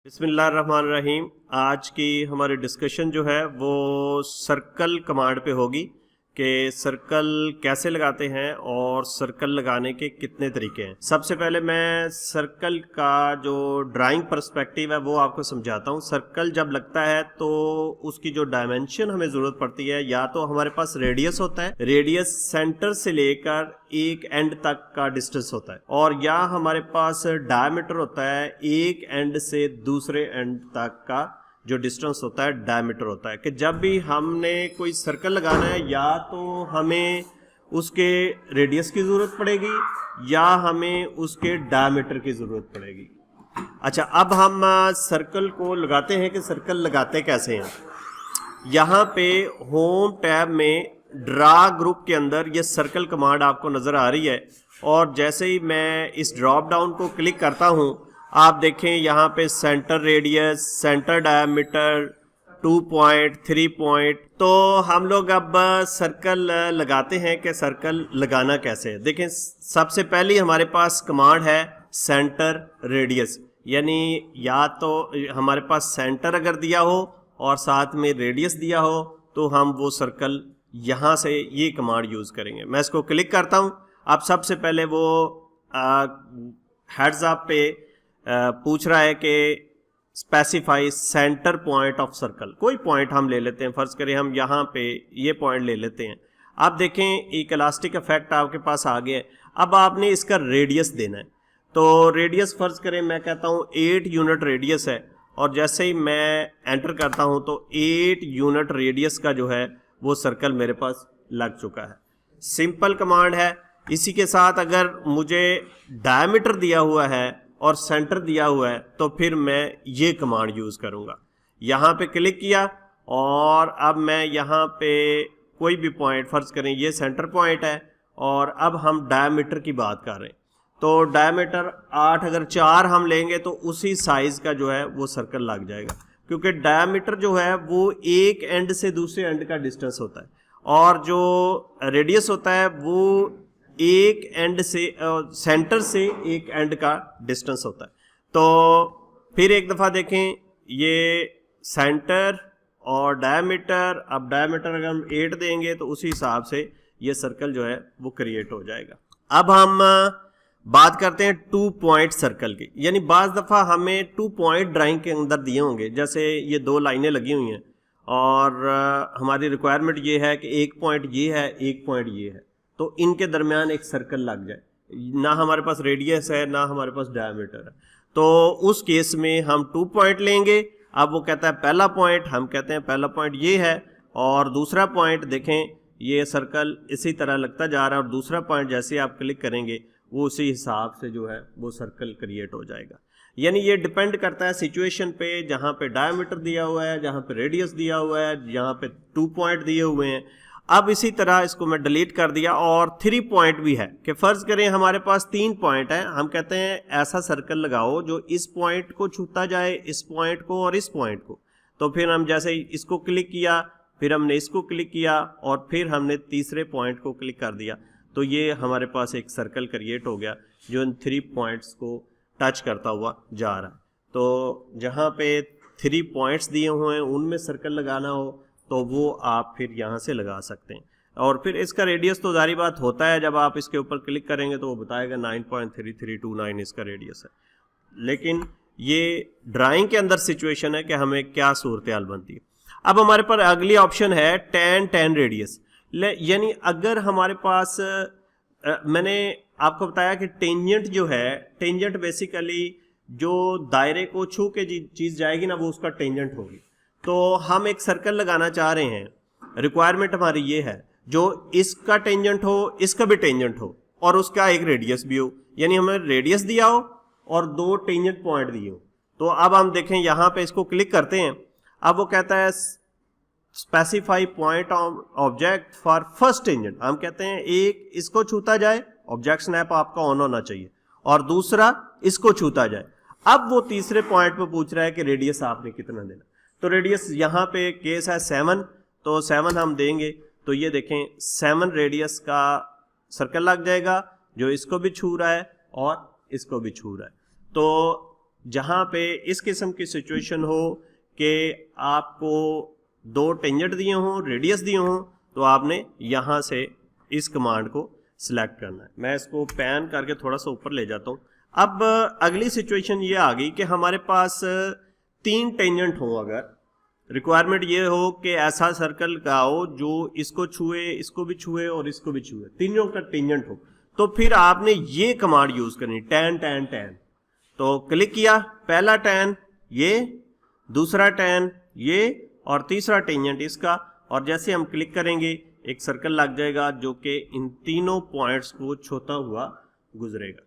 बिस्मिल्लाहिर्रहमानिर्रहीम। आज की हमारी डिस्कशन जो है वो सर्कल कमांड पे होगी कि सर्कल कैसे लगाते हैं और सर्कल लगाने के कितने तरीके हैं। सबसे पहले मैं सर्कल का जो ड्राइंग पर्सपेक्टिव है वो आपको समझाता हूँ। सर्कल जब लगता है तो उसकी जो डायमेंशन हमें ज़रूरत पड़ती है, या तो हमारे पास रेडियस होता है, रेडियस सेंटर से लेकर एक एंड तक का डिस्टेंस होता है, और या हमारे पास डायमीटर होता है, एक एंड से दूसरे एंड तक का जो डिस्टेंस होता है डायमीटर होता है। कि जब भी हमने कोई सर्कल लगाना है या तो हमें उसके रेडियस की ज़रूरत पड़ेगी या हमें उसके डायमीटर की ज़रूरत पड़ेगी। अच्छा, अब हम सर्कल को लगाते हैं कि सर्कल लगाते कैसे हैं। यहाँ पे होम टैब में ड्रा ग्रुप के अंदर ये सर्कल कमांड आपको नज़र आ रही है, और जैसे ही मैं इस ड्रॉप डाउन को क्लिक करता हूँ आप देखें यहाँ पे centre radius, centre diameter, 2 point, 3 point. तो हम लोग अब सर्कल लगाते हैं कि सर्कल लगाना कैसे है। देखें, सबसे पहले हमारे पास कमांड है सेंटर रेडियस, यानी या तो हमारे पास सेंटर अगर दिया हो और साथ में रेडियस दिया हो तो हम वो सर्कल यहाँ से ये कमांड यूज़ करेंगे। मैं इसको क्लिक करता हूँ। अब सबसे पहले वो हेड्स अप पे पूछ रहा है कि specify centre point of circle. कोई पॉइंट हम ले लेते हैं, फ़र्ज़ करें हम यहाँ पे ये पॉइंट ले लेते हैं। आप देखें एक इलास्टिक इफेक्ट आपके पास आ गया है। अब आपने इसका रेडियस देना है, तो रेडियस फ़र्ज़ करें मैं कहता हूँ 8 यूनिट रेडियस है, और जैसे ही मैं एंटर करता हूँ तो 8 यूनिट रेडियस का जो है वो सर्कल मेरे पास लग चुका है। सिंपल कमांड है। इसी के साथ अगर मुझे डायमीटर दिया हुआ है और सेंटर दिया हुआ है तो फिर मैं ये कमांड यूज़ करूँगा। यहाँ पे क्लिक किया और अब मैं यहाँ पे कोई भी पॉइंट, फ़र्ज़ करें ये सेंटर पॉइंट है, और अब हम डायमीटर की बात कर रहे हैं। तो डायमीटर 8 अगर 4 हम लेंगे तो उसी साइज़ का जो है वो सर्कल लग जाएगा, क्योंकि डायमीटर जो है वो एक एंड से दूसरे एंड का डिस्टेंस होता है, और जो रेडियस होता है वो एक एंड से सेंटर से एक एंड का डिस्टेंस होता है। तो फिर एक दफ़ा देखें, ये सेंटर और डायमीटर, अब डायमीटर अगर हम 8 देंगे तो उसी हिसाब से ये सर्कल जो है वो क्रिएट हो जाएगा। अब हम बात करते हैं 2 पॉइंट सर्कल की। यानी बाज़ दफ़ा हमें 2 पॉइंट ड्राइंग के अंदर दिए होंगे, जैसे ये 2 लाइनें लगी हुई हैं और हमारी रिक्वायरमेंट ये है कि एक पॉइंट ये है, एक पॉइंट ये है, तो इनके दरमियान एक सर्कल लग जाए। ना हमारे पास रेडियस है ना हमारे पास डायमीटर है, तो उस केस में हम 2 पॉइंट लेंगे। अब वो कहता है पहला पॉइंट, हम कहते हैं पहला पॉइंट ये है, और दूसरा पॉइंट देखें ये सर्कल इसी तरह लगता जा रहा है, और दूसरा पॉइंट जैसे आप क्लिक करेंगे वो उसी हिसाब से जो है वो सर्कल क्रिएट हो जाएगा। यानी ये डिपेंड करता है सिचुएशन पे, जहाँ पे डायमीटर दिया हुआ है, जहाँ पे रेडियस दिया हुआ है, जहाँ पे 2 पॉइंट दिए हुए हैं। अब इसी तरह इसको मैं डिलीट कर दिया, और 3 पॉइंट भी है कि फ़र्ज़ करें हमारे पास 3 पॉइंट है। हम कहते हैं ऐसा सर्कल लगाओ जो इस पॉइंट को छूता जाए, इस पॉइंट को और इस पॉइंट को। तो फिर हम जैसे इसको क्लिक किया, फिर हमने इसको क्लिक किया, और फिर हमने तीसरे पॉइंट को क्लिक कर दिया, तो ये हमारे पास एक सर्कल क्रिएट हो गया जो इन 3 पॉइंट्स को टच करता हुआ जा रहा है। तो जहाँ पे 3 पॉइंट्स दिए हुए हैं उनमें सर्कल लगाना हो तो वो आप फिर यहाँ से लगा सकते हैं। और फिर इसका रेडियस तो जारी बात होता है, जब आप इसके ऊपर क्लिक करेंगे तो वो बताएगा 9.3329 इसका रेडियस है। लेकिन ये ड्राइंग के अंदर सिचुएशन है कि हमें क्या सूरत हाल बनती है। अब हमारे पास अगली ऑप्शन है 10 रेडियस। यानी अगर हमारे पास मैंने आपको बताया कि टेंजेंट जो है, टेंजेंट बेसिकली जो दायरे को छू के चीज़ जाएगी ना वो उसका टेंजेंट होगी। तो हम एक सर्कल लगाना चाह रहे हैं, रिक्वायरमेंट हमारी ये है जो इसका टेंजेंट हो, इसका भी टेंजेंट हो, और उसका एक रेडियस भी हो। यानी हमें रेडियस दिया हो और 2 टेंजेंट पॉइंट दिए हो। तो अब हम देखें यहाँ पे इसको क्लिक करते हैं। अब वो कहता है specify point object for first tangent. हम कहते हैं एक इसको छूता जाए, ऑब्जेक्ट स्नैप आपका ऑन होना चाहिए, और दूसरा इसको छूता जाए। अब वो तीसरे पॉइंट पे पूछ रहा है कि रेडियस आपने कितना देना। तो रेडियस यहाँ पे केस है 7, तो 7 हम देंगे, तो ये देखें 7 रेडियस का सर्कल लग जाएगा जो इसको भी छू रहा है और इसको भी छू रहा है। तो जहां पे इस किस्म की सिचुएशन हो कि आपको दो टेंजेंट दिए हों, रेडियस दिए हों, तो आपने यहां से इस कमांड को सिलेक्ट करना है। मैं इसको पैन करके थोड़ा सा ऊपर ले जाता हूं। अब अगली सिचुएशन ये आ गई कि हमारे पास 3 टेंजेंट हो, अगर रिक्वायरमेंट ये हो कि ऐसा सर्कल का हो जो इसको छुए, इसको भी छुए और इसको भी छुए, तीनों का टेंजेंट हो, तो फिर आपने ये कमांड यूज करनी, tan tan tan। तो क्लिक किया, पहला tan ये, दूसरा tan ये और तीसरा टेंजेंट इसका, और जैसे हम क्लिक करेंगे एक सर्कल लग जाएगा जो कि इन तीनों पॉइंट्स को छूता हुआ गुजरेगा।